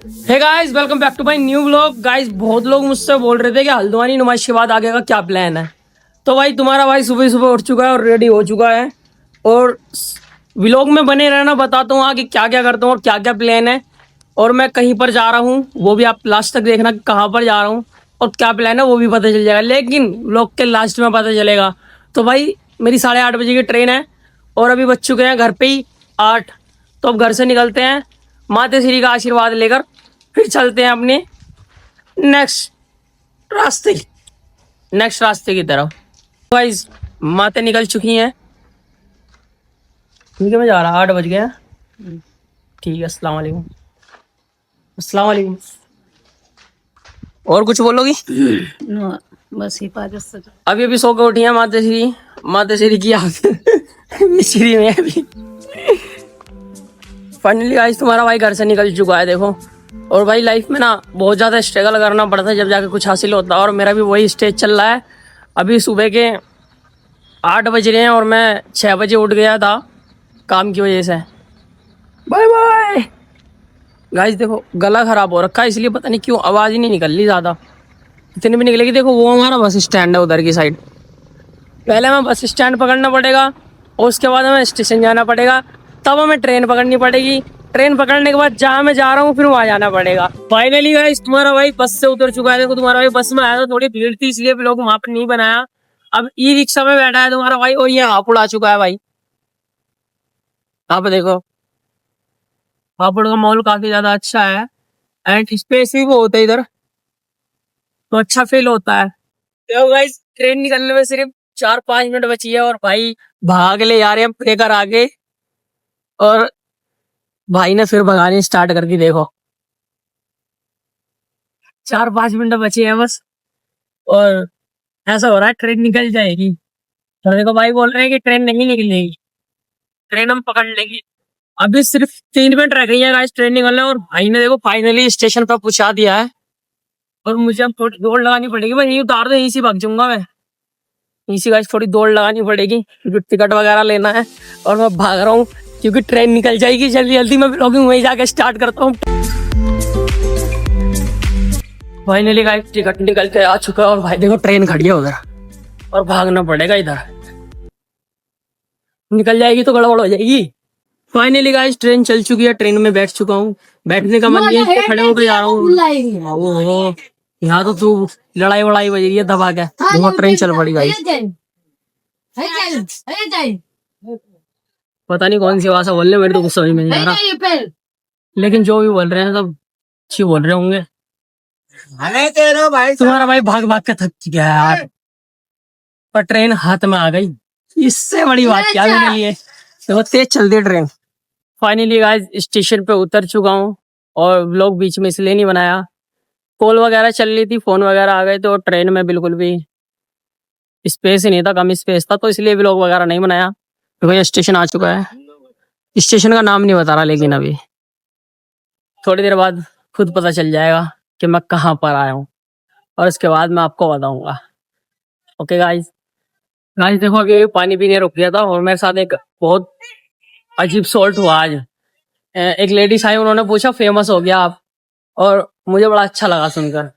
Hey guys, welcome back to my new vlog. Guys, बहुत लोग मुझसे बोल रहे थे कि हल्द्वानी नुमाइश के बाद आगे का क्या प्लान है। तो भाई तुम्हारा भाई सुबह सुबह उठ चुका है और रेडी हो चुका है, और व्लॉग में बने रहना, बताता हूँ आगे क्या क्या करता हूँ और क्या क्या प्लान है, और मैं कहीं पर जा रहा हूँ वो भी आप लास्ट तक देखना कि कहाँ पर जा रहा हूँ और क्या प्लान है वो भी पता चल जाएगा, लेकिन व्लॉग के लास्ट में पता चलेगा। तो भाई मेरी 8:30 बजे की ट्रेन है और अभी बज चुके हैं घर पे ही 8। तो अब घर से निकलते हैं माता श्री का आशीर्वाद लेकर, फिर चलते हैं अपने नेक्स्ट रास्ते की तरफ। गाइस, माते निकल चुकी हैं। ठीक है, मैं जा रहा, 8 बज गया। ठीक है, अस्सलाम वालेकुम। अस्सलाम वालेकुम। और कुछ बोलोगी? बस हिफाजत से अभी अभी सो के उठी है माता श्री की मिश्री में अभी। फाइनली गाइस, तुम्हारा भाई घर से निकल चुका है, देखो। और भाई लाइफ में ना बहुत ज़्यादा स्ट्रगल करना पड़ता है जब जाके कुछ हासिल होता है, और मेरा भी वही स्टेज चल रहा है। अभी सुबह के 8 बज रहे हैं और मैं 6 बजे उठ गया था काम की वजह से। Bye bye guys. देखो गला ख़राब हो रखा है, इसलिए पता नहीं क्यों आवाज़ ही नहीं निकल रही ज़्यादा। इतनी भी निकलेगी। देखो वो हमारा बस स्टैंड है उधर की साइड। पहले हमें बस स्टैंड पकड़ना पड़ेगा और उसके बाद हमें स्टेशन जाना पड़ेगा, तब हमें ट्रेन पकड़नी पड़ेगी। ट्रेन पकड़ने के बाद जहाँ मैं जा रहा हूँ फिर वहाँ जाना पड़ेगा। फाइनली गाइस, तुम्हारा भाई बस से उतर चुका है। देखो तुम्हारा भाई बस में आया था, थोड़ी भीड़ थी इसलिए लोग वहाँ पर नहीं बनाया। अब ई रिक्शा में बैठा है तुम्हारा भाई और ये हापुड़ आ चुका है भाई। यहाँ पे देखो, हापुड़ का माहौल काफी ज्यादा अच्छा है एंड स्पेस भी बहुत है इधर, तो अच्छा फील होता है। तो गाइस, ट्रेन निकलने में सिर्फ 4-5 मिनट बची है और भाई भाग ले यार हम लेकर आगे, और भाई ने फिर भगानी स्टार्ट कर दी। देखो 4-5 मिनट बचे हैं बस, और ऐसा हो रहा है ट्रेन निकल जाएगी। तो देखो भाई बोल रहे हैं कि ट्रेन नहीं निकलेगी, ट्रेन हम पकड़ लेंगे। अभी सिर्फ 3 मिनट रह गई है गाइस ट्रेन निकलने, और भाई ने देखो फाइनली स्टेशन पर पहुंचा दिया है। और मुझे अब थोड़ी दौड़ लगानी पड़ेगी, मैं यही उतार दो, यहीं से भाग जाऊंगा मैं। इसी गाइस थोड़ी दौड़ लगानी पड़ेगी क्योंकि टिकट वगैरह लेना है, और मैं भाग रहा हूँ क्योंकि ट्रेन निकल जाएगी जल्दी जल्दी। मैं ब्लॉगिंग वहीं जाके स्टार्ट करता हूँ। फाइनली गाइस टिकट निकल के आ चुका है और भाई देखो ट्रेन खड़ी है उधर, और भागना पड़ेगा इधर। निकल जाएगी तो गड़बड़ हो जाएगी। फाइनली गाइस ट्रेन चल चुकी है, ट्रेन में बैठ चुका हूँ। बैठने का मन नहीं है, खड़े होकर जा रहा हूँ। ओहो, यहाँ तो तू लड़ाई वड़ाई बज रही है दबा के। देखो ट्रेन चल पड़ी गाइस। पता नहीं कौन सी भाषा बोल रहे हैं, मेरे तो कुछ समझ में नहीं आ रहा, लेकिन जो भी बोल रहे हैं सब अच्छी बोल रहे होंगे। तुम्हारा भाई भाग भाग के थक गया यार, पर ट्रेन हाथ में आ गई, इससे बड़ी बात क्या मेरे लिए। तो तेज चलती ट्रेन। फाइनली गाइस स्टेशन पे उतर चुका हूँ, और व्लॉग बीच में इसलिए नहीं बनाया, कॉल वगैरह चल रही थी, फोन वगैरह आ गए, तो ट्रेन में बिल्कुल भी स्पेस ही नहीं था, कम स्पेस था, तो इसलिए व्लॉग वगैरह नहीं बनाया। तो भैया स्टेशन आ चुका है, स्टेशन का नाम नहीं बता रहा, लेकिन अभी थोड़ी देर बाद खुद पता चल जाएगा कि मैं कहाँ पर आया हूँ, और उसके बाद मैं आपको बताऊंगा। Okay guys. गाइस देखो अभी पानी पीने रुक गया था, और मेरे साथ एक बहुत अजीब सॉल्ट हुआ आज। एक लेडीज आई, उन्होंने पूछा फेमस हो गया आप, और मुझे बड़ा अच्छा लगा सुनकर,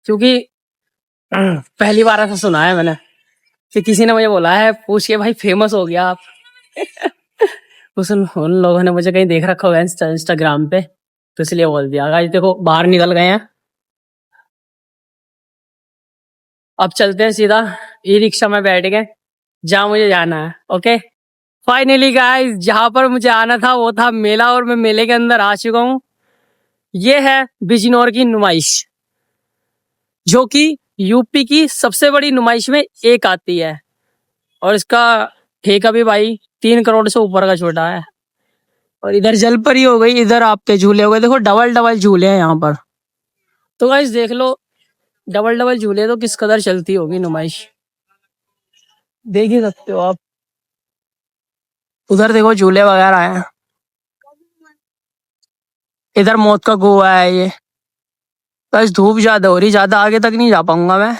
क्योंकि पहली बार ऐसा सुना है मैंने कि किसी ने मुझे बोला है पूछ के भाई फेमस हो गया आप। उन लोगों ने मुझे कहीं देख रखा होगा इंस्टाग्राम पे, तो इसलिए बोल दिया। गाइस देखो बाहर निकल गए हैं, अब चलते हैं सीधा ई रिक्शा में बैठ के जहाँ मुझे जाना है। ओके फाइनली गाइस, जहाँ पर मुझे आना था वो था मेला, और मैं मेले के अंदर आ चुका हूँ। ये है बिजनौर की नुमाइश, जो कि यूपी की सबसे बड़ी नुमाइश में एक आती है, और इसका ठेका भी भाई 3 करोड़ से ऊपर का छोटा है। और इधर जलपरी हो गई, इधर आपके झूले हो गए। देखो डबल डबल झूले हैं यहाँ पर, तो गाइस देख लो डबल डबल झूले, तो किस कदर चलती होगी नुमाइश, देख ही सकते हो आप। उधर देखो झूले वगैरह हैं, इधर मौत का कुआं है ये। बस धूप ज्यादा हो रही, ज्यादा आगे तक नहीं जा पाऊंगा मैं,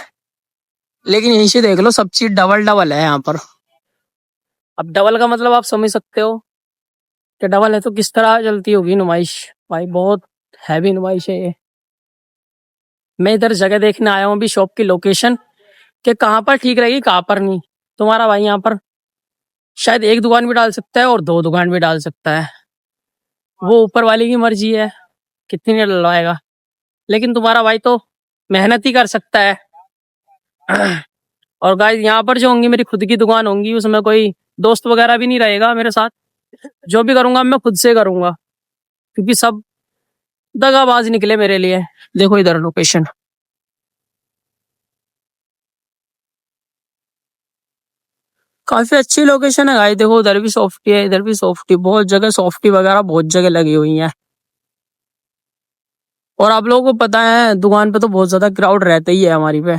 लेकिन यहीं से देख लो सब चीज डबल डबल है यहाँ पर। अब डबल का मतलब आप समझ सकते हो कि डबल है तो किस तरह चलती होगी नुमाइश। भाई बहुत हैवी नुमाइश है ये। मैं इधर जगह देखने आया हूँ अभी, शॉप की लोकेशन कि कहाँ पर ठीक रहेगी कहाँ पर नहीं। तुम्हारा भाई यहाँ पर शायद एक दुकान भी डाल सकता है और दो दुकान भी डाल सकता है, वो ऊपर वाले की मर्जी है कितनी डलवाएगा। लेकिन तुम्हारा भाई तो मेहनत ही कर सकता है। और गाइस यहाँ पर जो होंगी मेरी खुद की दुकान होंगी, उसमें कोई दोस्त वगैरह भी नहीं रहेगा मेरे साथ। जो भी करूंगा मैं खुद से करूंगा, क्योंकि सब दगाबाज निकले मेरे लिए। देखो इधर लोकेशन, काफी अच्छी लोकेशन है भाई। देखो उधर भी सॉफ्टी है, इधर भी सॉफ्टी, बहुत जगह सॉफ्टी वगैरह बहुत जगह लगी हुई है। और आप लोगों को पता है दुकान पे तो बहुत ज्यादा क्राउड रहता ही है हमारी पे।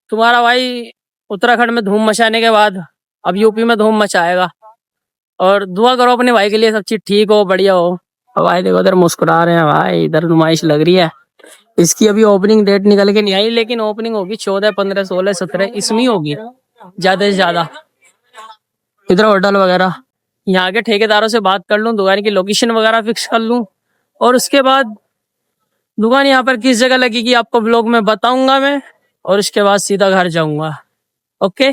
तुम्हारा भाई उत्तराखंड में धूम मचाने के बाद अब यूपी में धूम मचाएगा। और दुआ करो अपने भाई के लिए, सब चीज ठीक हो, बढ़िया हो। अब भाई देखो इधर मुस्कुरा रहे हैं भाई, इधर नुमाइश लग रही है। इसकी अभी ओपनिंग डेट निकल के नहीं आई, लेकिन ओपनिंग होगी 14, 15, 16, 17 इसमें ही होगी ज्यादा से ज्यादा। इधर होटल वगैरह, यहाँ के ठेकेदारों से बात कर लूँ, दुकान की लोकेशन वगैरह फिक्स कर लूँ, और उसके बाद दुकान यहाँ पर किस जगह लगेगी आपको ब्लॉग में बताऊंगा मैं। और उसके बाद सीधा घर जाऊंगा। ओके,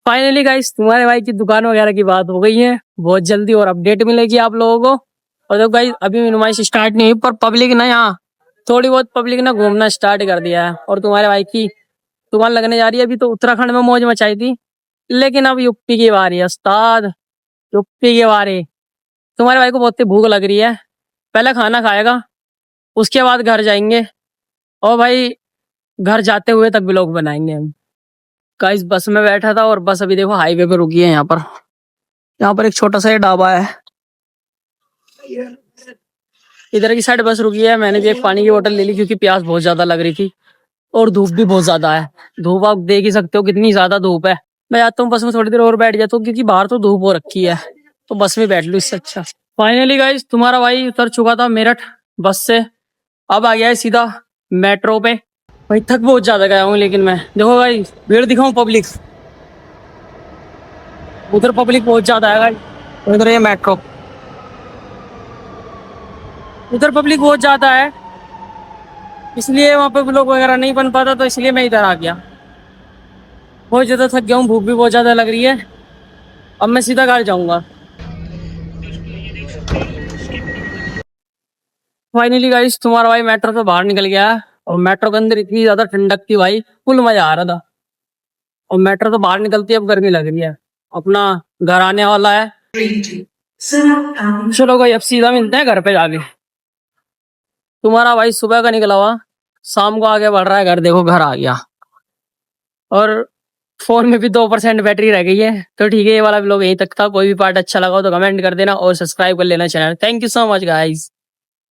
फाइनली गाइस तुम्हारे भाई की दुकान वगैरह की बात हो गई है, बहुत जल्दी और अपडेट मिलेगी आप लोगों को। और देखो गाइस अभी नुमाइश स्टार्ट नहीं हुई, पर पब्लिक ना यहाँ थोड़ी बहुत पब्लिक ना घूमना स्टार्ट कर दिया है। और तुम्हारे भाई की दुकान लगने जा रही है। अभी तो उत्तराखंड में मौज मचाई थी, लेकिन अब यूपी की बारी है उस्ताद, यूपी की बारी। तुम्हारे भाई को बहुत ही भूख लग रही है, पहले खाना खाएगा उसके बाद घर जाएंगे। और भाई घर जाते हुए तक ब्लॉग बनाएंगे हम। गाइस बस में बैठा था और बस अभी देखो हाईवे पे रुकी है। यहाँ पर एक छोटा सा ढाबा है, इधर की साइड बस रुकी है। मैंने भी एक पानी की बोतल ले ली क्योंकि प्यास बहुत ज्यादा लग रही थी और धूप भी बहुत ज्यादा है। धूप आप देख ही सकते हो कितनी ज्यादा धूप है। मैं जाता हूँ बस में थोड़ी देर और बैठ जाता हूँ, क्योंकि बाहर तो धूप हो रखी है, तो बस में बैठ लूँ इससे अच्छा। फाइनली गाइस तुम्हारा भाई उतर चुका था मेरठ बस से, अब आ गया है सीधा मेट्रो पे। भाई थक बहुत ज्यादा गया हूँ, लेकिन मैं देखो भाई भीड़ दिखाऊं पब्लिक, उधर पब्लिक बहुत ज्यादा है भाई। उधर ये मेट्रो, उधर पब्लिक बहुत ज्यादा है, इसलिए वहां पे ब्लॉग वगैरह नहीं बन पाता, तो इसलिए मैं इधर आ गया। बहुत ज्यादा थक गया हूँ, भूख भी बहुत ज्यादा लग रही है। अब मैं सीधा घर जाऊंगा। फाइनली गाइस तुम्हारा भाई मेट्रो से बाहर निकल गया है, और मेट्रो के अंदर इतनी ज्यादा ठंडक थी भाई, फुल मजा आ रहा था। और मेट्रो तो बाहर निकलती है, अब गर्मी लग रही है। अपना घर आने वाला है। चलो भाई अब सीधा मिलते हैं घर पे जाके। तुम्हारा भाई सुबह का निकला हुआ, शाम को आगे बढ़ रहा है घर। देखो घर आ गया, और फोन में भी 2% बैटरी रह गई है। तो ठीक है, ये वाला व्लॉग यहीं तक था। कोई भी पार्ट अच्छा लगा हो तो कमेंट कर देना और सब्सक्राइब कर लेना channel. Thank you so much guys.